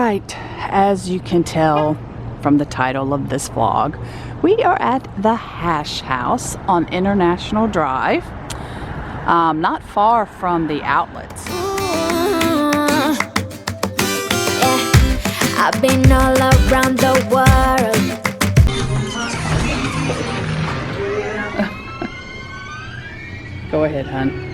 Alright, as you can tell from the title of this vlog, we are at the Hash House on International Drive, not far from the outlets. I've been all around the world. Go ahead, hon.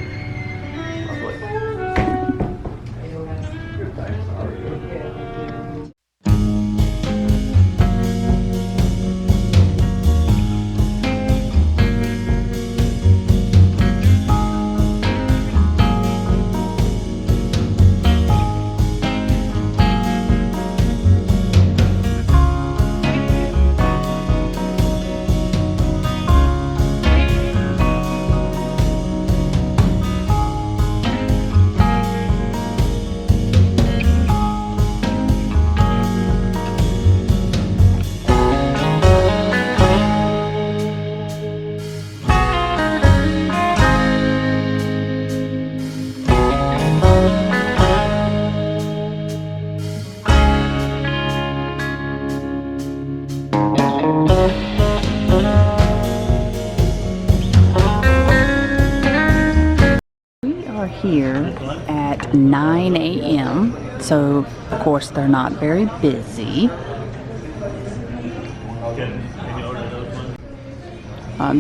Here at 9 a.m. so of course they're not very busy.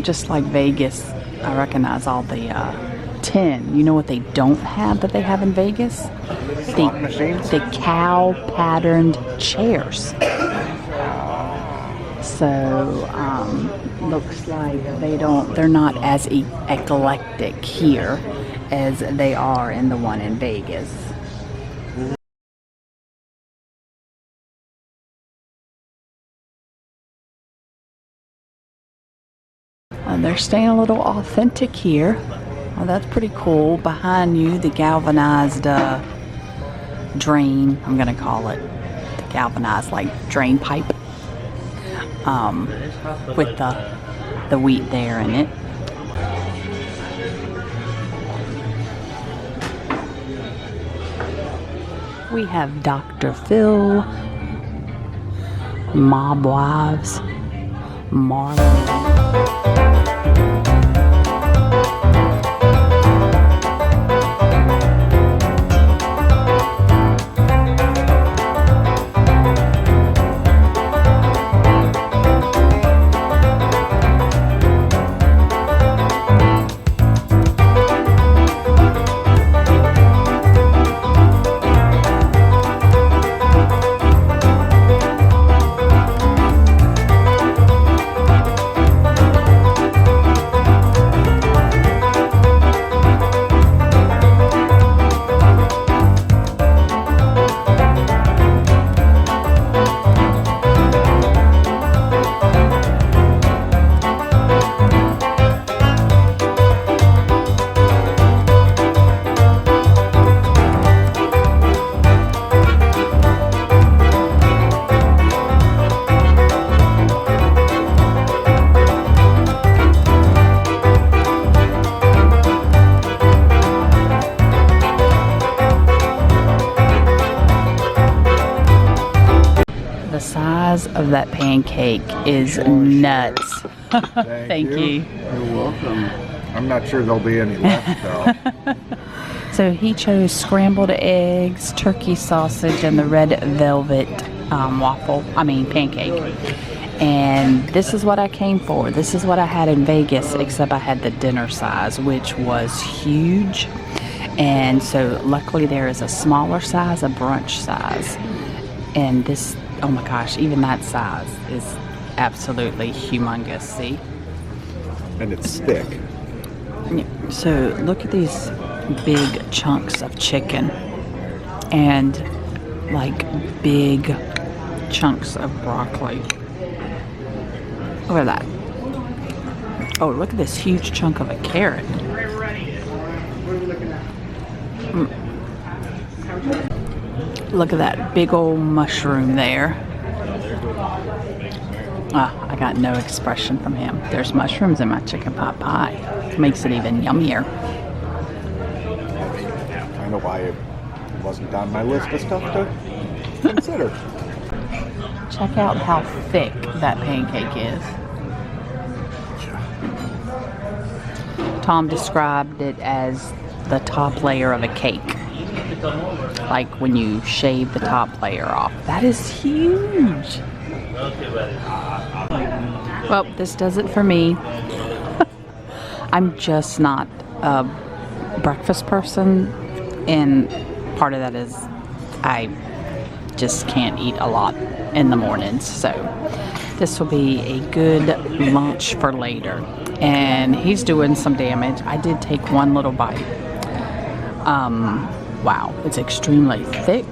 Just like Vegas, I recognize all the tin. You know what they don't have that they have in Vegas? The cow patterned chairs. So looks like they're not as eclectic here as they are in the one in Vegas. They're staying a little authentic here. Well, that's pretty cool. Behind you, the galvanized drain, I'm gonna call it. The galvanized like drain pipe. With the wheat there in it. We have Dr. Phil, Mob Wives, Marlon. Of that pancake is nuts. Thank you. You're welcome. I'm not sure there'll be any left though. So he chose scrambled eggs, turkey sausage, and the red velvet pancake. And this is what I came for. This is what I had in Vegas, except I had the dinner size, which was huge. And so luckily there is a smaller size, a brunch size. And this, oh my gosh, even that size is absolutely humongous, see? And it's thick. So look at these big chunks of chicken and like big chunks of broccoli. Look at that. Oh, look at this huge chunk of a carrot. Look at that big old mushroom there. I got no expression from him. There's mushrooms in my chicken pot pie. Makes it even yummier. Kind of why it wasn't on my list of stuff to consider. Check out how thick that pancake is. Tom described it as the top layer of a cake. Like when you shave the top layer off. That is huge. Well, this does it for me. I'm just not a breakfast person, and part of that is I just can't eat a lot in the mornings, so this will be a good lunch for later. And he's doing some damage. I did take one little bite. Wow, it's extremely thick,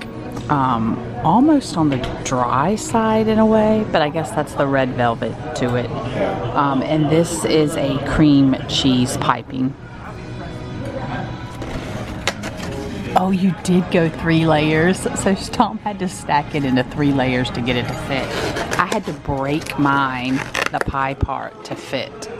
almost on the dry side in a way, but I guess that's the red velvet to it. And this is a cream cheese piping. Oh, you did go 3 layers. So Tom had to stack it into 3 layers to get it to fit. I had to break mine, the pie part, to fit.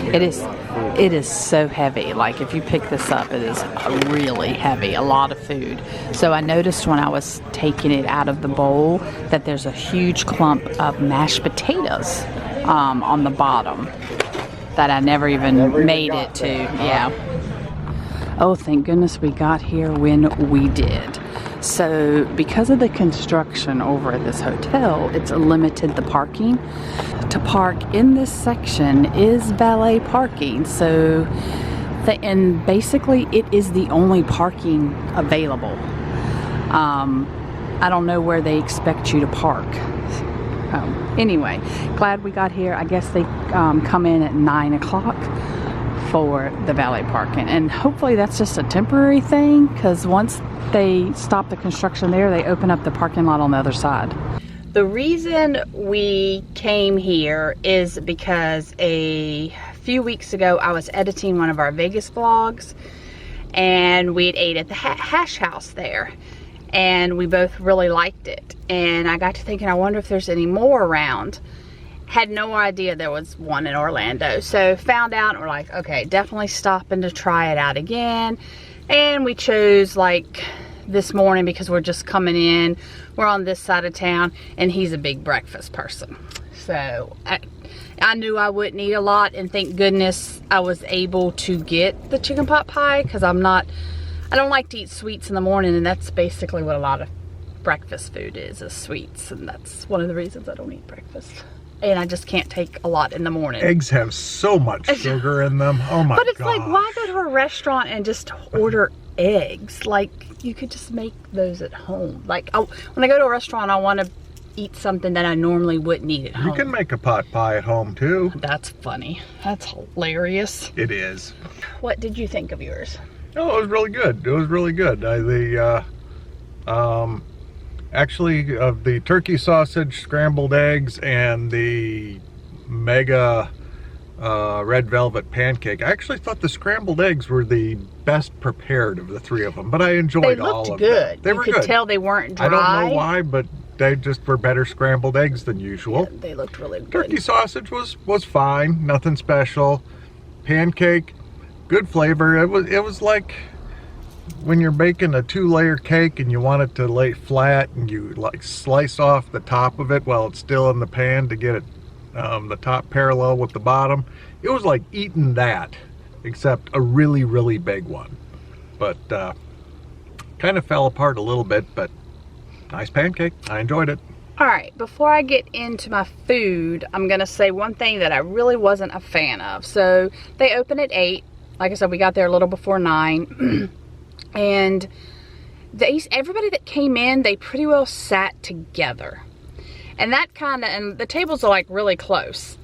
It is so heavy. Like if you pick this up, it is really heavy, a lot of food. So I noticed when I was taking it out of the bowl that there's a huge clump of mashed potatoes on the bottom that I never even made it to. Yeah. Oh, thank goodness we got here when we did. So because of the construction over at this hotel, it's limited the parking. To park in this section is valet parking. So, and basically it is the only parking available. I don't know where they expect you to park. Anyway, glad we got here. I guess they come in at 9 o'clock for the valet parking, and hopefully that's just a temporary thing, because once they stop the construction there, they open up the parking lot on the other side. The reason we came here is because a few weeks ago I was editing one of our Vegas vlogs, and we had ate at the Hash House there, and we both really liked it. And I got to thinking, I wonder if there's any more around. Had no idea there was one in Orlando. So found out, and we're like, okay, definitely stopping to try it out again. And we chose like this morning because we're just coming in. We're on this side of town, and he's a big breakfast person. So I knew I wouldn't eat a lot, and thank goodness I was able to get the chicken pot pie, because I don't like to eat sweets in the morning, and that's basically what a lot of breakfast food is sweets, and that's one of the reasons I don't eat breakfast. And I just can't take a lot in the morning. Eggs have so much sugar in them. Oh my god. But it's like, why go to a restaurant and just order eggs? Like, you could just make those at home. Like, when I go to a restaurant, I want to eat something that I normally wouldn't eat at home. You can make a pot pie at home too. That's funny. That's hilarious. It is. What did you think of yours? Oh, it was really good. It was really good. Actually, of the turkey sausage, scrambled eggs, and the mega red velvet pancake, I actually thought the scrambled eggs were the best prepared of the 3 of them, but I enjoyed all of them. They looked good. They were good. You could tell they weren't dry. I don't know why, but they just were better scrambled eggs than usual. Yeah, they looked really good. Turkey sausage was fine, nothing special. Pancake, good flavor. It was like when you're baking a 2-layer cake and you want it to lay flat, and you like slice off the top of it while it's still in the pan to get it the top parallel with the bottom. It was like eating that, except a really, really big one. But kind of fell apart a little bit, but nice pancake. I enjoyed it. All right, before I get into my food, I'm gonna say one thing that I really wasn't a fan of. So they open at 8. Like I said, we got there a little before 9. And everybody that came in, they pretty well sat together. And that and the tables are like really close.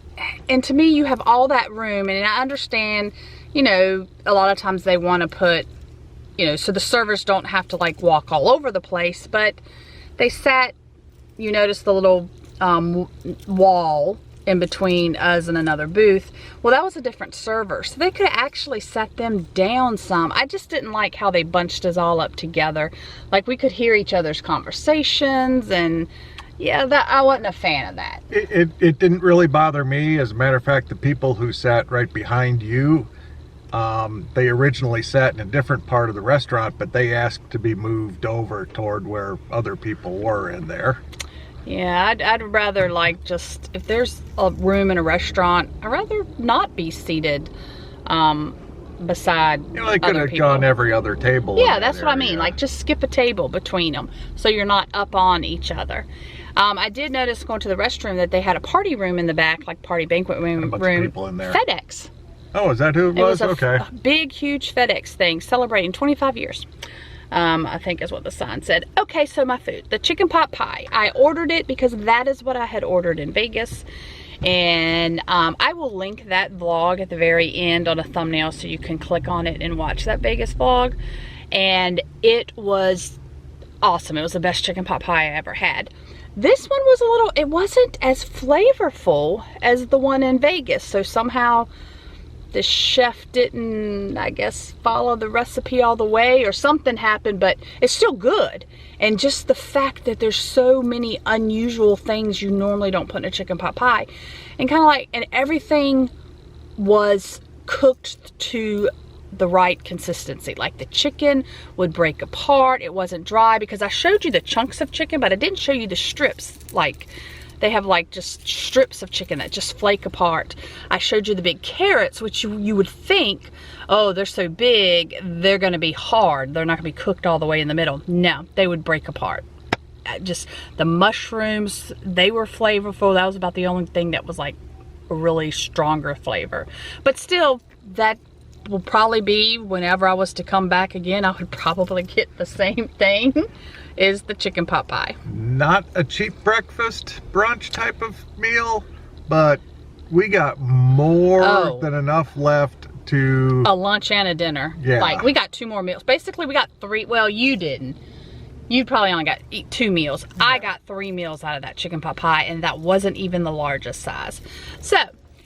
And to me, you have all that room, and I understand, you know, a lot of times they want to put, you know, so the servers don't have to like walk all over the place, but they sat, you notice the little wall in between us and another booth. Well, that was a different server, so they could have actually set them down some. I just didn't like how they bunched us all up together. Like, we could hear each other's conversations, and yeah, I wasn't a fan of that. It didn't really bother me. As a matter of fact, the people who sat right behind you, They originally sat in a different part of the restaurant, but they asked to be moved over toward where other people were in there. Yeah, I'd rather, like, just, if there's a room in a restaurant, I'd rather not be seated beside You know, they could other have people. gone every other table. Yeah, in that's that what I mean. area. Like, just skip a table between them so you're not up on each other. I did notice going to the restroom that they had a party room in the back, like party banquet room. A bunch of people in there. FedEx. Oh, is that who it was? It was Okay. a big, huge FedEx thing celebrating 25 years. I think is what the sign said. Okay, so my food, the chicken pot pie. I ordered it because that is what I had ordered in Vegas. And I will link that vlog at the very end on a thumbnail so you can click on it and watch that Vegas vlog. And it was awesome. It was the best chicken pot pie I ever had. This one was a little, it wasn't as flavorful as the one in Vegas. So somehow the chef didn't, I guess, follow the recipe all the way, or something happened, but it's still good. And just the fact that there's so many unusual things you normally don't put in a chicken pot pie, and kind of like, and everything was cooked to the right consistency. Like the chicken would break apart, it wasn't dry, because I showed you the chunks of chicken, but I didn't show you the strips. Like, they have like just strips of chicken that just flake apart. I showed you the big carrots, which you would think, oh, they're so big, they're gonna be hard. They're not gonna be cooked all the way in the middle. No, they would break apart. Just the mushrooms, they were flavorful. That was about the only thing that was like a really stronger flavor. But still, that will probably be, whenever I was to come back again, I would probably get the same thing, is the chicken pot pie. Not a cheap breakfast brunch type of meal, but we got more than enough left to A lunch and a dinner. Yeah. Like, we got 2 more meals. Basically, we got 3. Well, you didn't. You probably only got 2 meals. Yeah. I got 3 meals out of that chicken pot pie, and that wasn't even the largest size. So,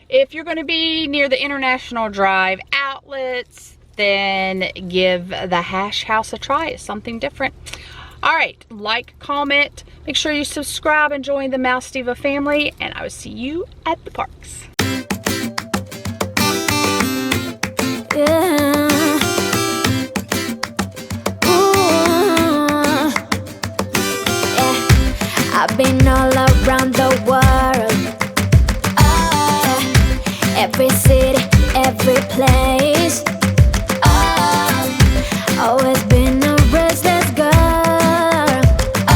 if you're going to be near the International Drive outlets, then give the Hash House a try. It's something different. All right, like, comment, make sure you subscribe and join the Mouse Diva family, and I will see you at the parks.